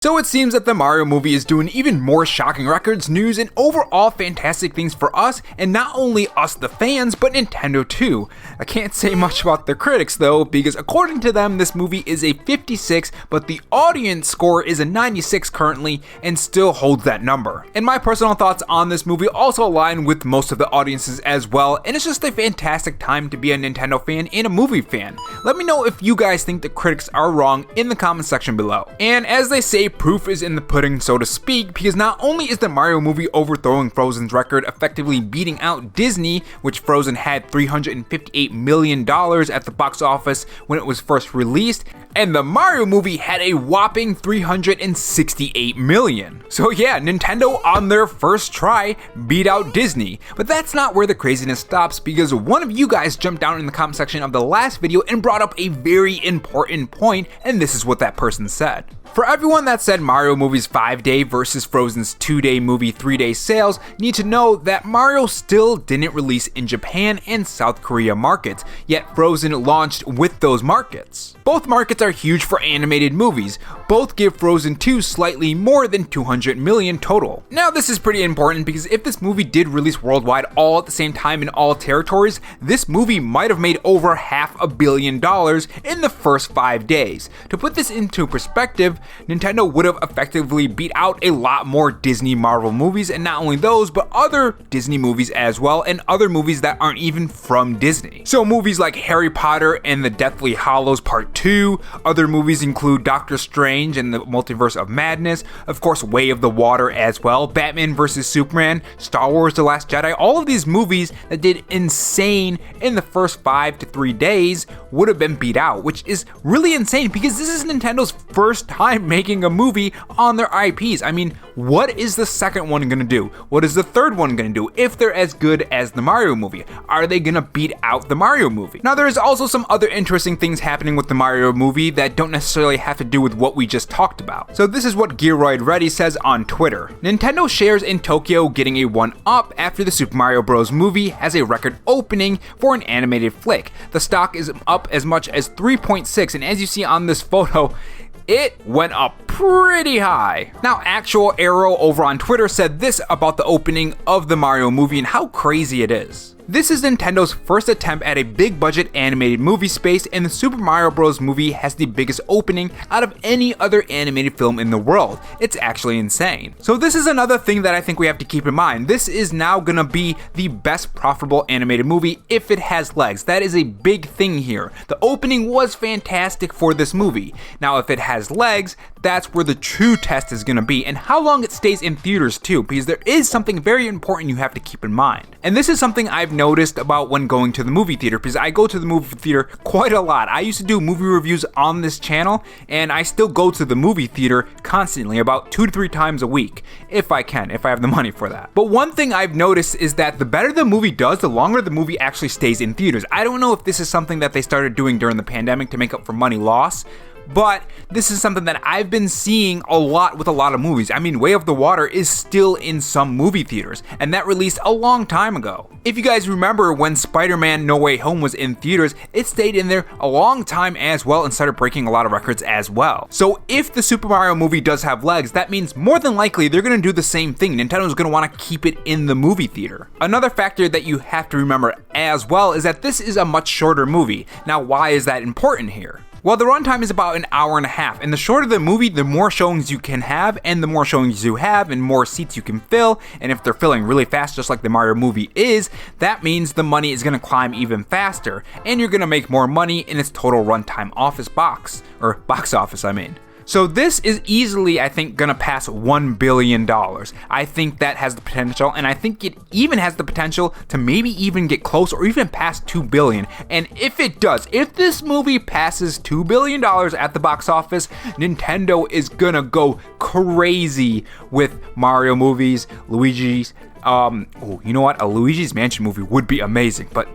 So it seems that the Mario movie is doing even more shocking records, news, and overall fantastic things for us, and not only us the fans, but Nintendo too. I can't say much about the critics though, because according to them, this movie is a 56, but the audience score is a 96 currently, and still holds that number. And my personal thoughts on this movie also align with most of the audiences as well, and it's just a fantastic time to be a Nintendo fan and a movie fan. Let me know if you guys think the critics are wrong in the comment section below. And as they say, proof is in the pudding, so to speak, because not only is the Mario movie overthrowing Frozen's record, effectively beating out Disney, which Frozen had $358 million at the box office when it was first released, and the Mario movie had a whopping $368 million. So yeah, Nintendo on their first try beat out Disney. But that's not where the craziness stops, because one of you guys jumped down in the comment section of the last video and brought up a very important point, and this is what that person said. For everyone that said Mario movie's 5-day versus Frozen's 2-day movie 3-day sales, need to know that Mario still didn't release in Japan and South Korea markets, yet Frozen launched with those markets. Both markets are huge for animated movies. Both give Frozen 2 slightly more than 200 million total. Now this is pretty important because if this movie did release worldwide all at the same time in all territories, this movie might have made over $500 million in the first 5 days. To put this into perspective, Nintendo would have effectively beat out a lot more Disney Marvel movies, and not only those, but other Disney movies as well, and other movies that aren't even from Disney. So movies like Harry Potter and the Deathly Hallows Part 2, other movies include Doctor Strange and the Multiverse of Madness, of course Way of the Water as well, Batman vs Superman, Star Wars The Last Jedi, all of these movies that did insane in the first 5 to 3 days would have been beat out, which is really insane because this is Nintendo's first time making a movie on their IPs. I mean, what is the second one gonna do? What is the third one gonna do if they're as good as the Mario movie? Are they gonna beat out the Mario movie? Now, there's also some other interesting things happening with the Mario movie that don't necessarily have to do with what we just talked about. So this is what Gearoid Ready says on Twitter. Nintendo shares in Tokyo getting a 1-up after the Super Mario Bros. Movie has a record opening for an animated flick. The stock is up as much as 3.6, and as you see on this photo, it went up pretty high. Now, Actual Arrow over on Twitter said this about the opening of the Mario movie and how crazy it is. This is Nintendo's first attempt at a big budget animated movie space, and the Super Mario Bros. Movie has the biggest opening out of any other animated film in the world. It's actually insane. So this is another thing that I think we have to keep in mind. This is now gonna be the best profitable animated movie if it has legs. That is a big thing here. The opening was fantastic for this movie. Now if it has legs, that's where the true test is gonna be, and how long it stays in theaters too, because there is something very important you have to keep in mind. And this is something I've noticed about when going to the movie theater, because I go to the movie theater quite a lot. I used to do movie reviews on this channel, and I still go to the movie theater constantly, about 2 to 3 times a week, if I can, if I have the money for that. But one thing I've noticed is that the better the movie does, the longer the movie actually stays in theaters. I don't know if this is something that they started doing during the pandemic to make up for money loss, but this is something that I've been seeing a lot with a lot of movies. I mean, Way of the Water is still in some movie theaters, and that released a long time ago. If you guys remember when Spider-Man No Way Home was in theaters, it stayed in there a long time as well and started breaking a lot of records as well. So if the Super Mario movie does have legs, that means more than likely they're gonna do the same thing. Nintendo's gonna wanna keep it in the movie theater. Another factor that you have to remember as well is that this is a much shorter movie. Now, why is that important here? Well, the runtime is about an hour and a half, and the shorter the movie, the more showings you can have, and the more showings you have, and more seats you can fill, and if they're filling really fast, just like the Mario movie is, that means the money is gonna climb even faster, and you're gonna make more money in its total runtime box office, I mean. So this is easily, I think, gonna pass $1 billion. I think that has the potential, and I think it even has the potential to maybe even get close or even pass $2 billion. And if it does, if this movie passes $2 billion at the box office, Nintendo is gonna go crazy with Mario movies, Luigi's, you know what, a Luigi's Mansion movie would be amazing, but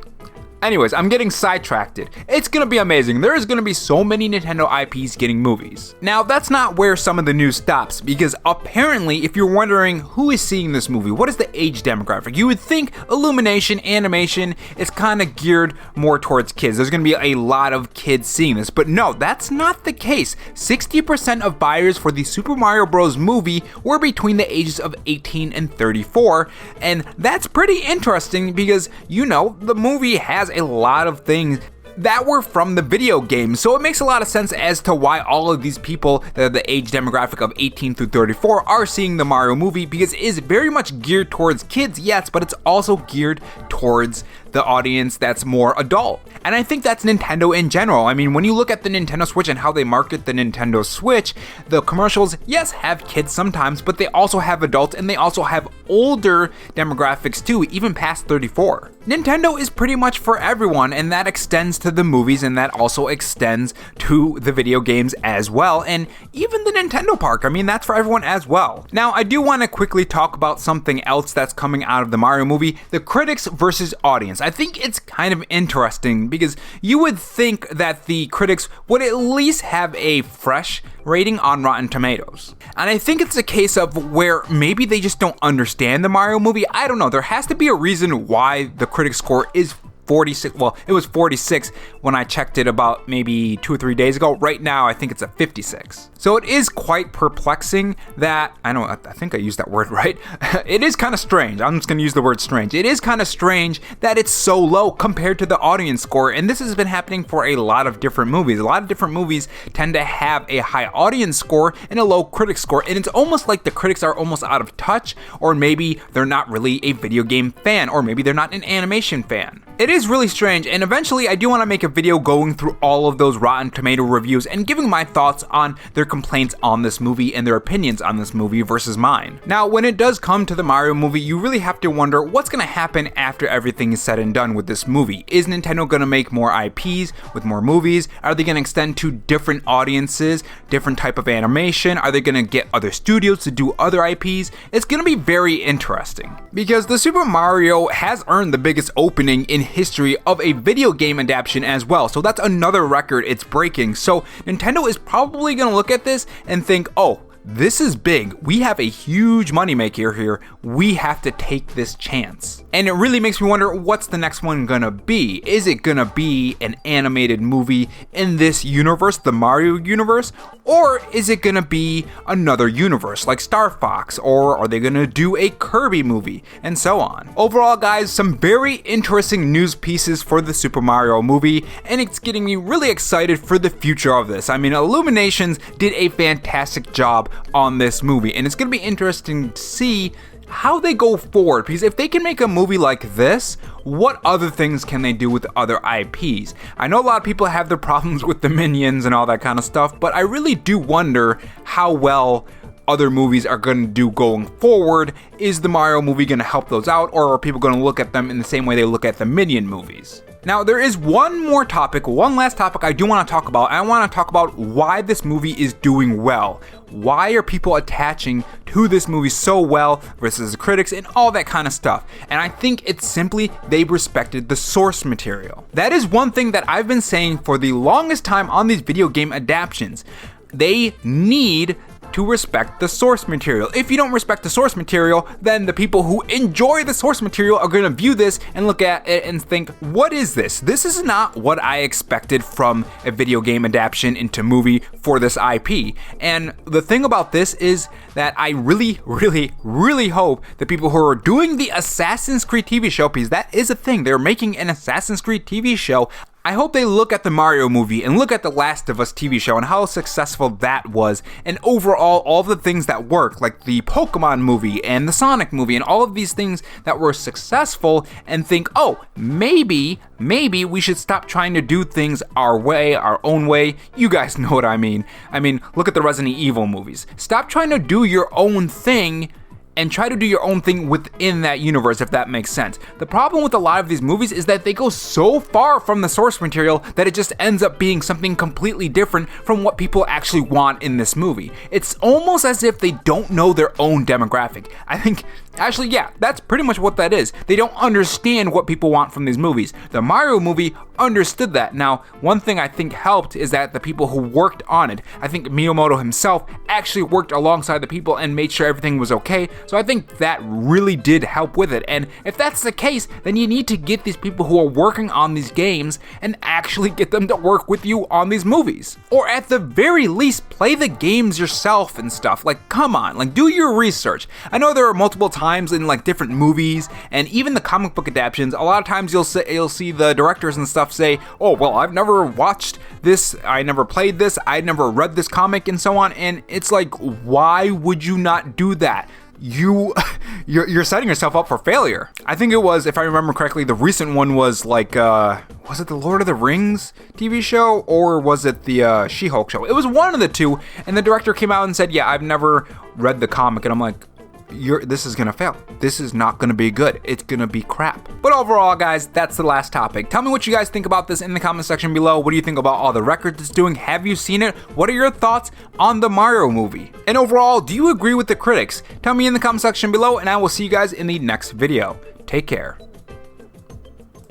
Anyways, I'm getting sidetracked. It's gonna be amazing. There is gonna be so many Nintendo IPs getting movies. Now, that's not where some of the news stops, because apparently, if you're wondering who is seeing this movie, what is the age demographic? You would think Illumination, animation is kind of geared more towards kids. There's gonna be a lot of kids seeing this, but no, that's not the case. 60% of buyers for the Super Mario Bros. Movie were between the ages of 18 and 34, and that's pretty interesting because, you know, the movie has a lot of things that were from the video game, so it makes a lot of sense as to why all of these people that are the age demographic of 18 through 34 are seeing the Mario movie, because it is very much geared towards kids, yes, but it's also geared towards the audience that's more adult. And I think that's Nintendo in general. I mean, when you look at the Nintendo Switch and how they market the Nintendo Switch, the commercials, yes, have kids sometimes, but they also have adults, and they also have older demographics too, even past 34. Nintendo is pretty much for everyone, and that extends to the movies, and that also extends to the video games as well, and even the Nintendo Park. I mean, that's for everyone as well. Now, I do want to quickly talk about something else that's coming out of the Mario movie, the critics versus audience. I think it's kind of interesting because you would think that the critics would at least have a fresh rating on Rotten Tomatoes. And I think it's a case of where maybe they just don't understand the Mario movie. I don't know. There has to be a reason why the critic score is 46. Well, it was 46 when I checked it about maybe 2 or 3 days ago. Right now, I think it's a 56. So it is quite perplexing that, I think I used that word right. It is kind of strange. I'm just going to use the word strange. It is kind of strange that it's so low compared to the audience score. And this has been happening for a lot of different movies. A lot of different movies tend to have a high audience score and a low critic score. And it's almost like the critics are almost out of touch, or maybe they're not really a video game fan, or maybe they're not an animation fan. It is really strange, and eventually I do want to make a video going through all of those Rotten Tomato reviews and giving my thoughts on their complaints on this movie and their opinions on this movie versus mine. Now, when it does come to the Mario movie, you really have to wonder what's going to happen after everything is said and done with this movie. Is Nintendo going to make more IPs with more movies? Are they going to extend to different audiences, different type of animation? Are they going to get other studios to do other IPs? It's going to be very interesting, because the Super Mario has earned the biggest opening in history of a video game adaptation as well. So that's another record it's breaking. So Nintendo is probably going to look at this and think, oh, this is big. We have a huge moneymaker here. We have to take this chance. And it really makes me wonder, what's the next one gonna be? Is it gonna be an animated movie in this universe, the Mario universe? Or is it gonna be another universe like Star Fox? Or are they gonna do a Kirby movie? And so on. Overall, guys, some very interesting news pieces for the Super Mario movie, and it's getting me really excited for the future of this. I mean, Illuminations did a fantastic job on this movie, and it's going to be interesting to see how they go forward, because if they can make a movie like this, what other things can they do with other IPs? I know a lot of people have their problems with the Minions and all that kind of stuff, but I really do wonder how well other movies are going to do going forward. Is the Mario movie going to help those out, or are people going to look at them in the same way they look at the Minion movies? Now, there is one last topic I do want to talk about. I want to talk about why this movie is doing well. Why are people attaching to this movie so well versus the critics and all that kind of stuff? And I think it's simply they've respected the source material. That is one thing that I've been saying for the longest time on these video game adaptations. They need to respect the source material. If you don't respect the source material, then the people who enjoy the source material are going to view this and look at it and think, what is this? This is not what I expected from a video game adaptation into movie for this IP. And the thing about this is that I really, really, really hope the people who are doing the Assassin's Creed TV show, because that is a thing, they're making an Assassin's Creed TV show, I hope they look at the Mario movie and look at the Last of Us TV show and how successful that was, and overall all the things that worked, like the Pokemon movie and the Sonic movie and all of these things that were successful, and think, oh, maybe we should stop trying to do things our way, our own way. You guys know what I mean. I mean, look at the Resident Evil movies. Stop trying to do your own thing and try to do your own thing within that universe, if that makes sense. The problem with a lot of these movies is that they go so far from the source material that it just ends up being something completely different from what people actually want in this movie. It's almost as if they don't know their own demographic. I think Actually, yeah, that's pretty much what that is. They don't understand what people want from these movies. The Mario movie understood that. Now, one thing I think helped is that the people who worked on it, I think Miyamoto himself actually worked alongside the people and made sure everything was okay. So I think that really did help with it. And if that's the case, then you need to get these people who are working on these games and actually get them to work with you on these movies. Or at the very least, play the games yourself and stuff. Like, come on, like, do your research. I know there are multiple times in like different movies and even the comic book adaptations, a lot of times you'll see the directors and stuff say, oh, well, I've never watched this, I never played this, I never read this comic and so on. And it's like, why would you not do that? You're setting yourself up for failure. I think it was, if I remember correctly, the recent one was like, was it the Lord of the Rings TV show or was it the She-Hulk show? It was one of the two, and the director came out and said, yeah, I've never read the comic, and I'm like, this is gonna fail. This is not gonna be good. It's gonna be crap. But overall, guys, that's the last topic. Tell me what you guys think about this in the comment section below. What do you think about all the records it's doing? Have you seen it? What are your thoughts on the Mario movie? And overall, do you agree with the critics? Tell me in the comment section below, and I will see you guys in the next video. Take care.